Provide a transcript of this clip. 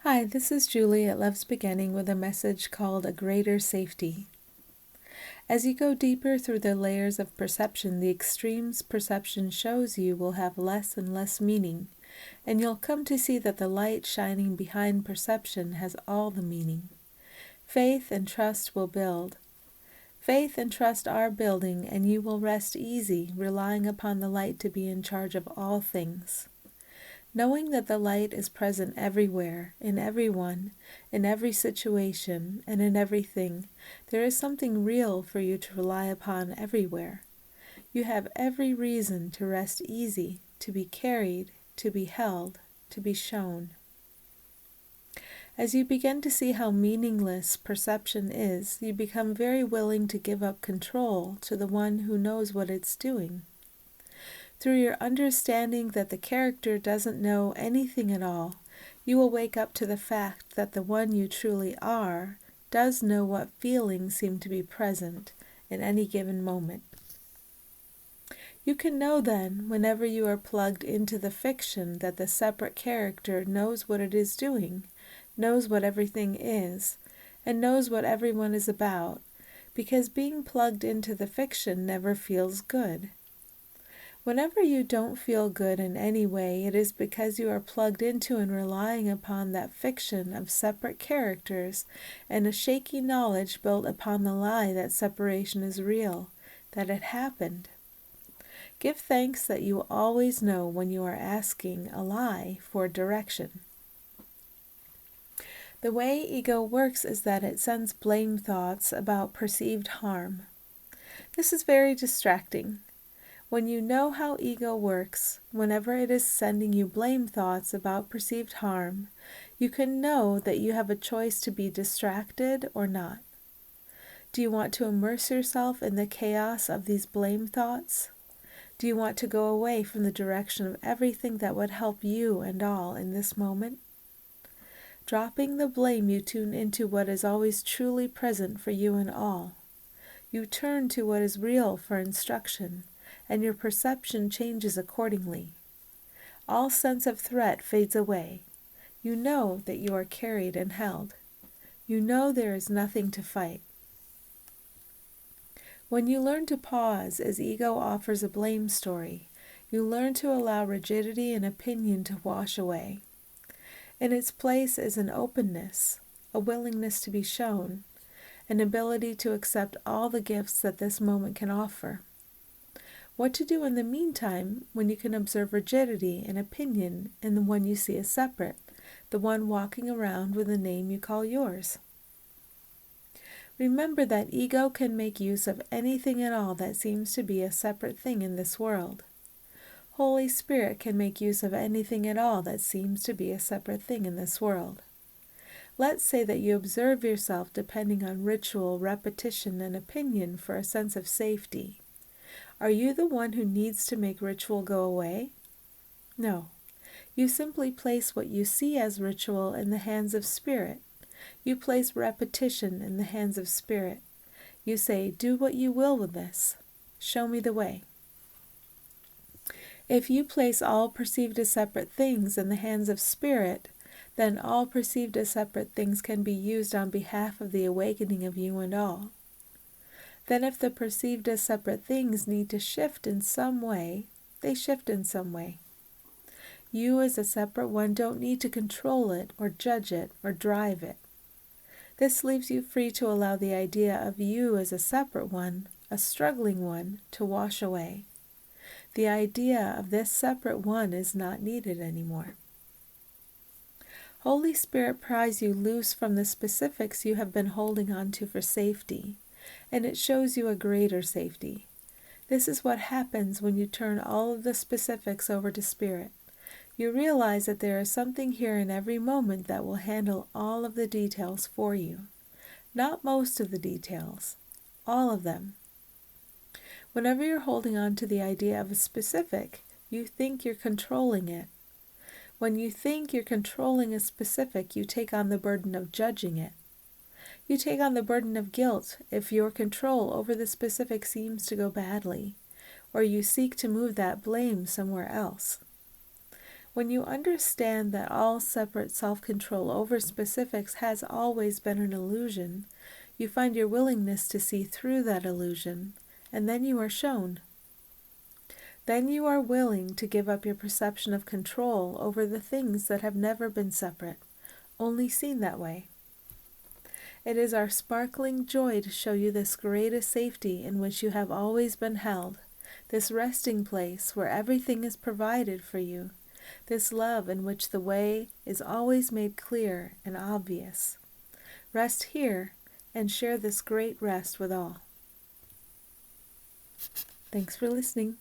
Hi, this is Julie at Love's Beginning with a message called A Greater Safety. As you go deeper through the layers of perception, the extremes perception shows you will have less and less meaning, and you'll come to see that the light shining behind perception has all the meaning. Faith and trust will build. Faith and trust are building, and you will rest easy, relying upon the light to be in charge of all things. Knowing that the light is present everywhere, in everyone, in every situation, and in everything, there is something real for you to rely upon everywhere. You have every reason to rest easy, to be carried, to be held, to be shown. As you begin to see how meaningless perception is, you become very willing to give up control to the one who knows what it's doing. Through your understanding that the character doesn't know anything at all, you will wake up to the fact that the one you truly are does know what feelings seem to be present in any given moment. You can know then, whenever you are plugged into the fiction, that the separate character knows what it is doing, knows what everything is, and knows what everyone is about, because being plugged into the fiction never feels good. Whenever you don't feel good in any way, it is because you are plugged into and relying upon that fiction of separate characters and a shaky knowledge built upon the lie that separation is real, that it happened. Give thanks that you always know when you are asking a lie for direction. The way ego works is that it sends blame thoughts about perceived harm. This is very distracting. When you know how ego works, whenever it is sending you blame thoughts about perceived harm, you can know that you have a choice to be distracted or not. Do you want to immerse yourself in the chaos of these blame thoughts? Do you want to go away from the direction of everything that would help you and all in this moment? Dropping the blame, you tune into what is always truly present for you and all. You turn to what is real for instruction, and your perception changes accordingly. All sense of threat fades away. You know that you are carried and held. You know there is nothing to fight. When you learn to pause as ego offers a blame story, you learn to allow rigidity and opinion to wash away. In its place is an openness, a willingness to be shown, an ability to accept all the gifts that this moment can offer. What to do in the meantime when you can observe rigidity and opinion in the one you see as separate, the one walking around with a name you call yours. Remember that ego can make use of anything at all that seems to be a separate thing in this world. Holy Spirit can make use of anything at all that seems to be a separate thing in this world. Let's say that you observe yourself depending on ritual, repetition, and opinion for a sense of safety. Are you the one who needs to make ritual go away? No. You simply place what you see as ritual in the hands of Spirit. You place repetition in the hands of Spirit. You say, do what you will with this. Show me the way. If you place all perceived as separate things in the hands of Spirit, then all perceived as separate things can be used on behalf of the awakening of you and all. Then if the perceived as separate things need to shift in some way, they shift in some way. You as a separate one don't need to control it or judge it or drive it. This leaves you free to allow the idea of you as a separate one, a struggling one, to wash away. The idea of this separate one is not needed anymore. Holy Spirit pries you loose from the specifics you have been holding on to for safety, and it shows you a greater safety. This is what happens when you turn all of the specifics over to Spirit. You realize that there is something here in every moment that will handle all of the details for you. Not most of the details, all of them. Whenever you're holding on to the idea of a specific, you think you're controlling it. When you think you're controlling a specific, you take on the burden of judging it. You take on the burden of guilt if your control over the specific seems to go badly, or you seek to move that blame somewhere else. When you understand that all separate self-control over specifics has always been an illusion, you find your willingness to see through that illusion, and then you are shown. Then you are willing to give up your perception of control over the things that have never been separate, only seen that way. It is our sparkling joy to show you this greatest safety in which you have always been held, this resting place where everything is provided for you, this love in which the way is always made clear and obvious. Rest here and share this great rest with all. Thanks for listening.